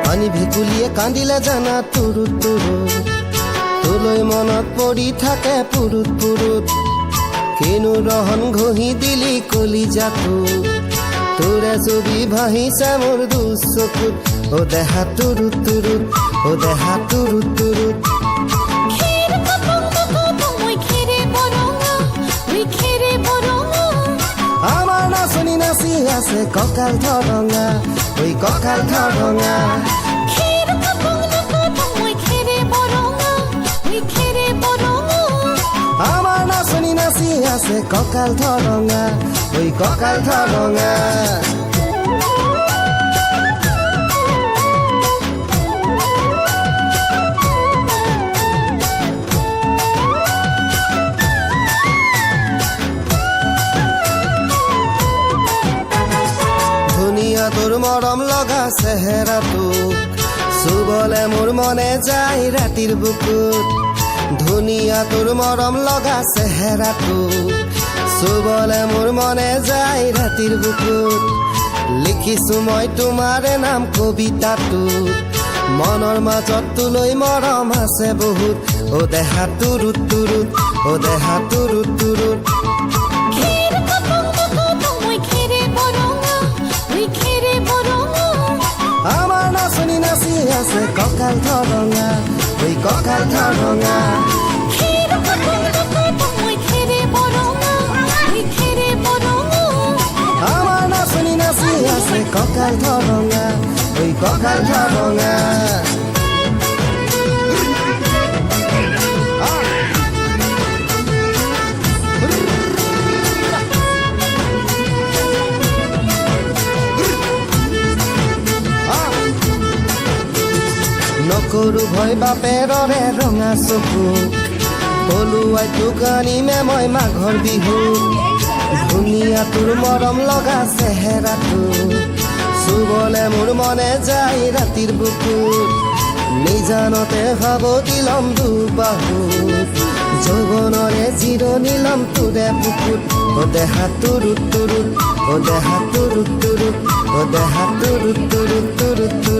পানী ভেকুলিয়ে কান্দিলে জানা তুৰুত তুৰুত তোলৈ মনত পৰি থাকে পুৰুত পুৰুত কিনো ৰহন ঘঁহি দিলি কলিজাটো তোৰে ছবি ভাহিছে মোৰ দুচকুত ও দেহা তুৰুত তুৰুত ও দেহা তুৰুত তুৰুত আমাৰ নাচনি নাচি আছে কঁকাল ধৰঙা ঐ কঁকাল ধৰঙা আমাৰ নাচনি নাচি আছে কঁকাল ধৰঙা ঐ কঁকাল ধৰঙা তোর মরম লগা চেহেৰাটো চুবলে মোৰ মনে যায় ৰাতিৰ বুকুত ধুনীয়া তোৰ মৰম লগা চেহেৰাটো চুবলে মোৰ মনে যায় ৰাতিৰ বুকুত লিখিছো মই তোমাৰে নাম কবিতাটোত মনৰ মাজত তোলৈ মৰম আছে বহুত ও দেহা তুৰুত তুৰুত ও দেহা তুৰুত তুৰুত আমাৰ নাচনি নাচি আছে কঁকাল ধৰঙা ঐ কঁকাল ধৰঙা আমাৰ নাচনি নাচি আছে কঁকাল ধৰঙা ঐ কঁকাল ধৰঙা নকৰো ভয় বাপেৰৰে ৰঙা চকু পলুৱাই তোক আনিমে মই মাঘৰ বিহু ধুনীয়া তোৰ মৰম লগা চেহেৰাটো চুবলে মোৰ মনে যায় ৰাতিৰ বুকুত নিজানতে সাৱটি লম দুবাহু যৌৱনৰে জিৰণি লম তোৰে বুকুত ও দেহা তুৰুত তুৰুত ও দেহা তুৰুত তুৰুত ও দেহা তুৰুত তুৰুত তুৰুত